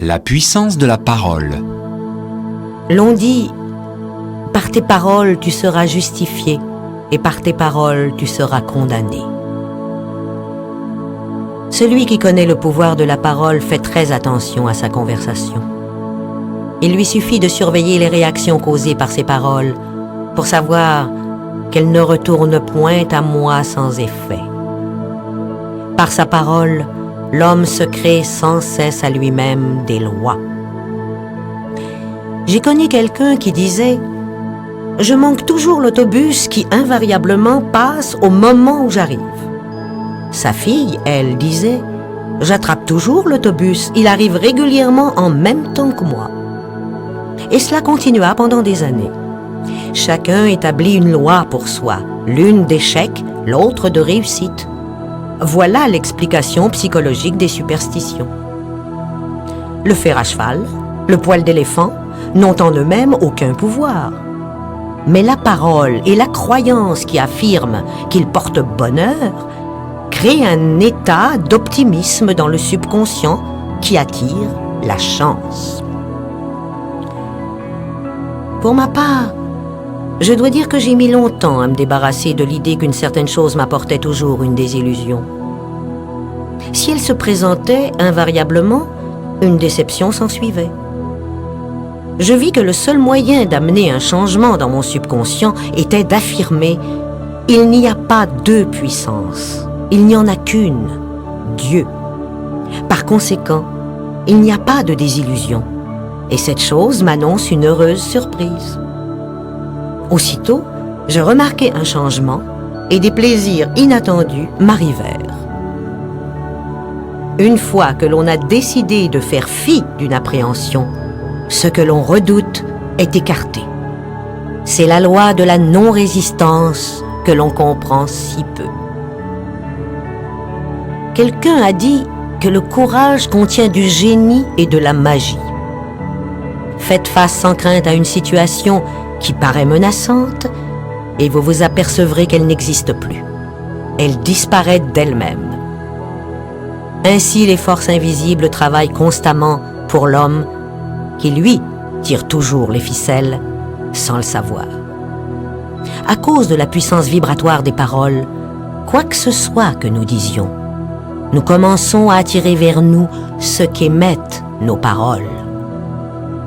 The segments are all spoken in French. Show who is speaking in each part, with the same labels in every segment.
Speaker 1: La puissance de la parole.
Speaker 2: L'on dit, par tes paroles tu seras justifié, et par tes paroles tu seras condamné. Celui qui connaît le pouvoir de la parole fait très attention à sa conversation. Il lui suffit de surveiller les réactions causées par ses paroles pour savoir qu'elles ne retournent point à moi sans effet. Par sa parole, l'homme se crée sans cesse à lui-même des lois. J'ai connu quelqu'un qui disait « Je manque toujours l'autobus qui invariablement passe au moment où j'arrive. » Sa fille, elle, disait « J'attrape toujours l'autobus, il arrive régulièrement en même temps que moi. » Et cela continua pendant des années. Chacun établit une loi pour soi, l'une d'échec, l'autre de réussite. Voilà l'explication psychologique des superstitions. Le fer à cheval, le poil d'éléphant n'ont en eux-mêmes aucun pouvoir. Mais la parole et la croyance qui affirment qu'ils portent bonheur créent un état d'optimisme dans le subconscient qui attire la chance. Pour ma part, je dois dire que j'ai mis longtemps à me débarrasser de l'idée qu'une certaine chose m'apportait toujours une désillusion. Si elle se présentait invariablement, une déception s'ensuivait. Je vis que le seul moyen d'amener un changement dans mon subconscient était d'affirmer « Il n'y a pas deux puissances, il n'y en a qu'une, Dieu. » Par conséquent, il n'y a pas de désillusion, et cette chose m'annonce une heureuse surprise. Aussitôt, je remarquai un changement et des plaisirs inattendus m'arrivèrent. Une fois que l'on a décidé de faire fi d'une appréhension, ce que l'on redoute est écarté. C'est la loi de la non-résistance que l'on comprend si peu. Quelqu'un a dit que le courage contient du génie et de la magie. Faites face sans crainte à une situation qui paraît menaçante et vous vous apercevrez qu'elle n'existe plus. Elle disparaît d'elle-même. Ainsi, les forces invisibles travaillent constamment pour l'homme qui, lui, tire toujours les ficelles sans le savoir. À cause de la puissance vibratoire des paroles, quoi que ce soit que nous disions, nous commençons à attirer vers nous ce qu'émettent nos paroles.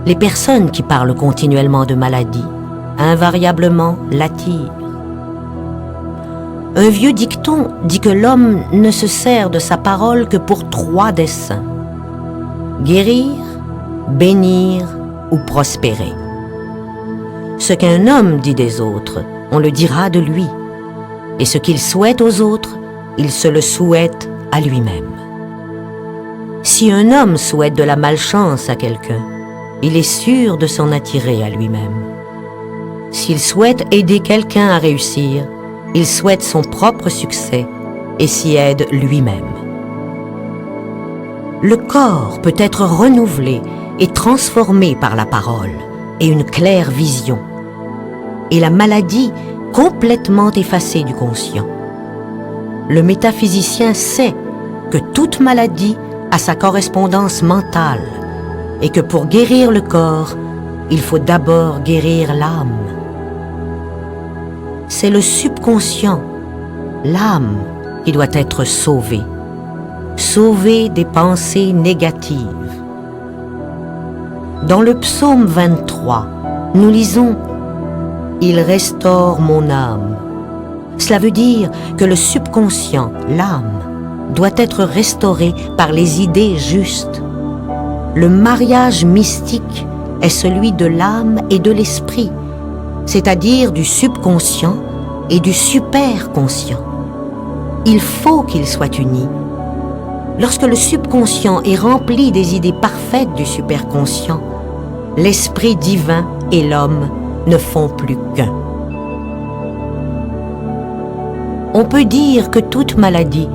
Speaker 2: Les personnes qui parlent continuellement de maladie, invariablement l'attirent. Un vieux dicton dit que l'homme ne se sert de sa parole que pour 3 desseins: guérir, bénir ou prospérer. Ce qu'un homme dit des autres, on le dira de lui. Et ce qu'il souhaite aux autres, il se le souhaite à lui-même. Si un homme souhaite de la malchance à quelqu'un, il est sûr de s'en attirer à lui-même. S'il souhaite aider quelqu'un à réussir, il souhaite son propre succès et s'y aide lui-même. Le corps peut être renouvelé et transformé par la parole et une claire vision, et la maladie complètement effacée du conscient. Le métaphysicien sait que toute maladie a sa correspondance mentale et que pour guérir le corps, il faut d'abord guérir l'âme. C'est le subconscient, l'âme, qui doit être sauvée des pensées négatives. Dans le psaume 23, nous lisons « Il restaure mon âme ». Cela veut dire que le subconscient, l'âme, doit être restauré par les idées justes. Le mariage mystique est celui de l'âme et de l'esprit, c'est-à-dire du subconscient et du superconscient. Il faut qu'ils soient unis. Lorsque le subconscient est rempli des idées parfaites du superconscient, l'esprit divin et l'homme ne font plus qu'un. On peut dire que toute maladie,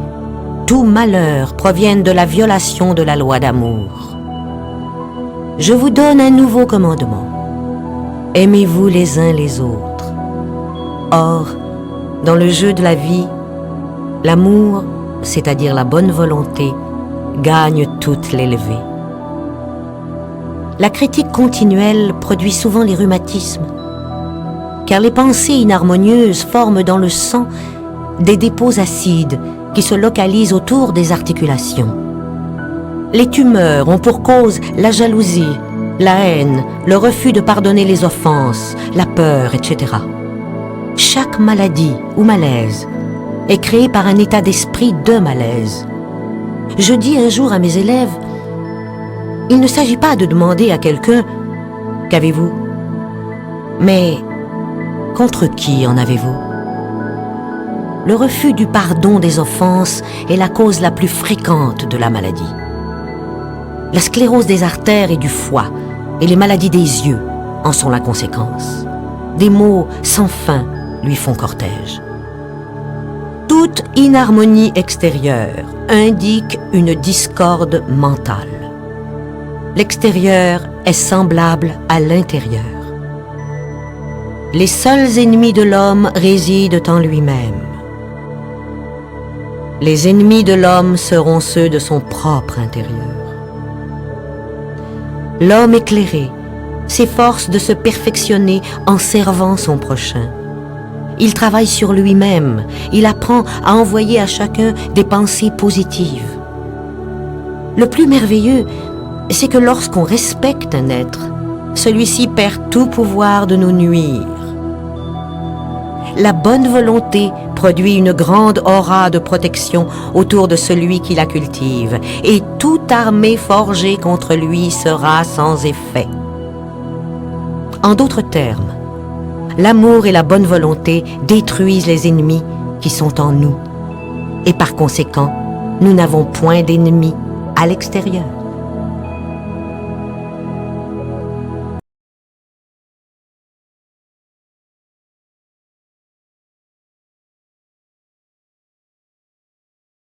Speaker 2: tout malheur proviennent de la violation de la loi d'amour. Je vous donne un nouveau commandement. Aimez-vous les uns les autres. Or, dans le jeu de la vie, l'amour, c'est-à-dire la bonne volonté, gagne toute l'élevée. La critique continuelle produit souvent les rhumatismes, car les pensées inharmonieuses forment dans le sang des dépôts acides qui se localisent autour des articulations. Les tumeurs ont pour cause la jalousie, la haine, le refus de pardonner les offenses, la peur, etc. Chaque maladie ou malaise est créée par un état d'esprit de malaise. Je dis un jour à mes élèves, il ne s'agit pas de demander à quelqu'un « Qu'avez-vous ?» mais « Contre qui en avez-vous » Le refus du pardon des offenses est la cause la plus fréquente de la maladie. La sclérose des artères et du foie et les maladies des yeux en sont la conséquence. Des maux sans fin lui font cortège. Toute inharmonie extérieure indique une discorde mentale. L'extérieur est semblable à l'intérieur. Les seuls ennemis de l'homme résident en lui-même. Les ennemis de l'homme seront ceux de son propre intérieur. L'homme éclairé s'efforce de se perfectionner en servant son prochain. Il travaille sur lui-même, il apprend à envoyer à chacun des pensées positives. Le plus merveilleux, c'est que lorsqu'on respecte un être, celui-ci perd tout pouvoir de nous nuire. La bonne volonté produit une grande aura de protection autour de celui qui la cultive, et toute armée forgée contre lui sera sans effet. En d'autres termes, l'amour et la bonne volonté détruisent les ennemis qui sont en nous, et par conséquent, nous n'avons point d'ennemis à l'extérieur.